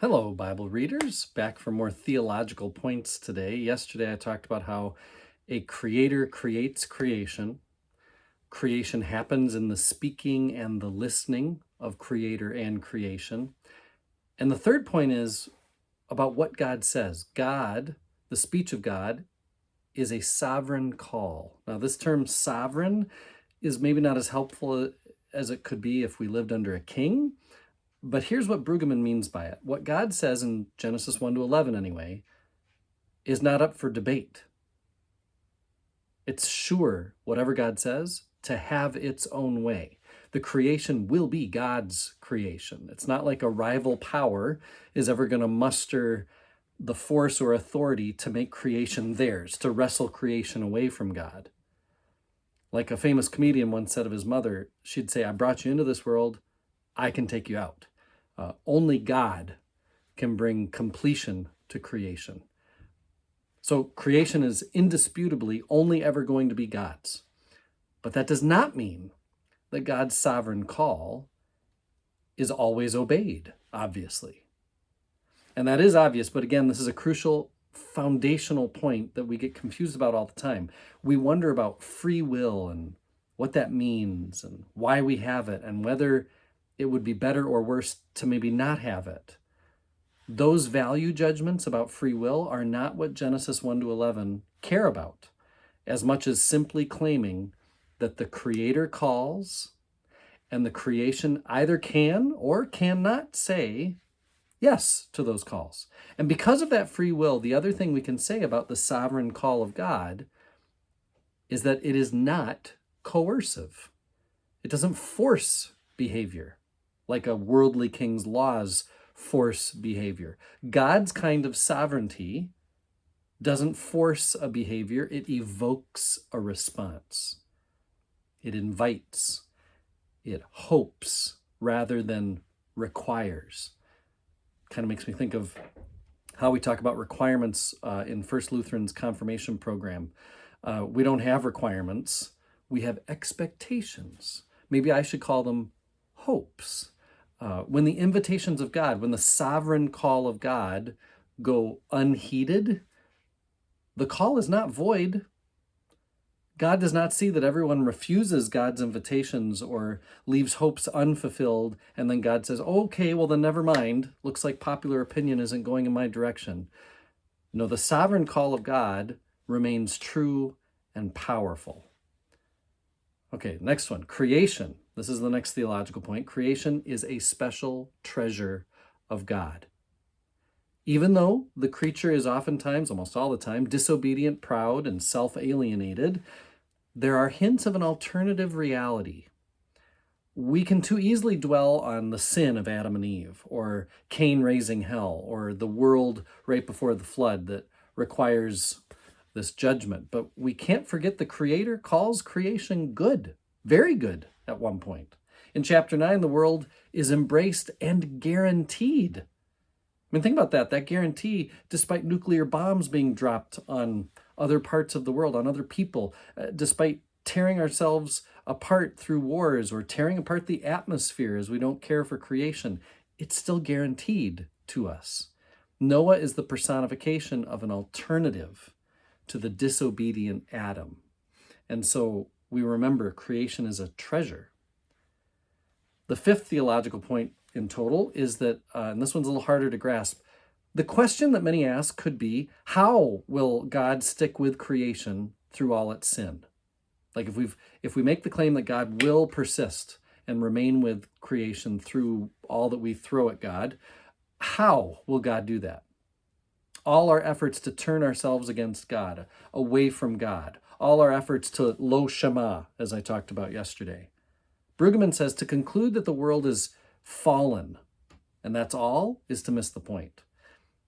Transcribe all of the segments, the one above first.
Hello, Bible readers. Back for more theological points today. Yesterday, I talked about how a creator creates creation. Creation happens in the speaking and the listening of creator and creation. And the third point is about what God says. God, the speech of God, is a sovereign call. Now, this term sovereign is maybe not as helpful as it could be if we lived under a king. But here's what Brueggemann means by it. What God says in Genesis 1 to 11 anyway, is not up for debate. It's sure, whatever God says, to have its own way. The creation will be God's creation. It's not like a rival power is ever going to muster the force or authority to make creation theirs, to wrestle creation away from God. Like a famous comedian once said of his mother, she'd say, "I brought you into this world, I can take you out." Only God can bring completion to creation. So creation is indisputably only ever going to be God's. But that does not mean that God's sovereign call is always obeyed, obviously. And that is obvious, but again, this is a crucial foundational point that we get confused about all the time. We wonder about free will and what that means and why we have it and whether it would be better or worse to maybe not have it. Those value judgments about free will are not what Genesis 1 to 11 care about, as much as simply claiming that the Creator calls and the creation either can or cannot say yes to those calls. And because of that free will, the other thing we can say about the sovereign call of God is that it is not coercive. It doesn't force behavior like a worldly king's laws force behavior. God's kind of sovereignty doesn't force a behavior, it evokes a response. It invites, it hopes rather than requires. Kind of makes me think of how we talk about requirements in First Lutheran's confirmation program. We don't have requirements, we have expectations. Maybe I should call them hopes. When the invitations of God, when the sovereign call of God go unheeded, the call is not void. God does not see that everyone refuses God's invitations or leaves hopes unfulfilled, and then God says, okay, well then never mind. Looks like popular opinion isn't going in my direction. No, the sovereign call of God remains true and powerful. Okay, next one, creation. This is the next theological point. Creation is a special treasure of God. Even though the creature is oftentimes, almost all the time, disobedient, proud, and self-alienated, there are hints of an alternative reality. We can too easily dwell on the sin of Adam and Eve, or Cain raising hell, or the world right before the flood that requires this judgment. But we can't forget the Creator calls creation good, very good at one point. In chapter 9, the world is embraced and guaranteed. I mean, think about that. That guarantee, despite nuclear bombs being dropped on other parts of the world, on other people, despite tearing ourselves apart through wars or tearing apart the atmosphere as we don't care for creation, it's still guaranteed to us. Noah is the personification of an alternative to the disobedient Adam. And so we remember creation is a treasure. The fifth theological point in total is that, and this one's a little harder to grasp, the question that many ask could be, how will God stick with creation through all its sin? Like if we make the claim that God will persist and remain with creation through all that we throw at God, how will God do that? All our efforts to turn ourselves against God, away from God, all our efforts to lo shema, as I talked about yesterday. Brueggemann says to conclude that the world is fallen, and that's all, is to miss the point.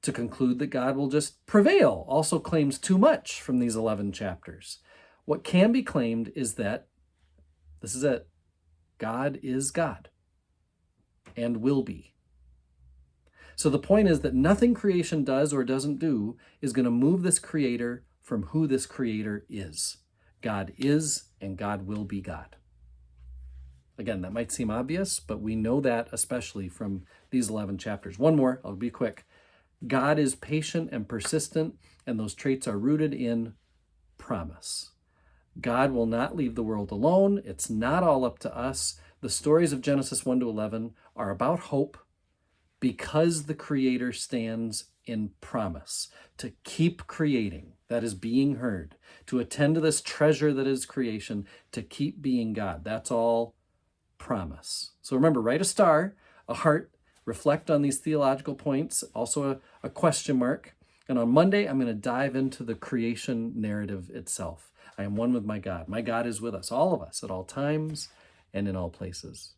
To conclude that God will just prevail also claims too much from these 11 chapters. What can be claimed is that, this is it, God is God and will be. So the point is that nothing creation does or doesn't do is going to move this creator from who this creator is. God is and God will be God. Again, that might seem obvious, but we know that especially from these 11 chapters. One more, I'll be quick. God is patient and persistent, and those traits are rooted in promise. God will not leave the world alone. It's not all up to us. The stories of Genesis 1 to 11 are about hope because the Creator stands in promise to keep creating, that is being heard, to attend to this treasure that is creation, to keep being God. That's all promise. So remember, write a star, a heart, reflect on these theological points, also a question mark. And on Monday, I'm going to dive into the creation narrative itself. I am one with my God. My God is with us, all of us, at all times and in all places.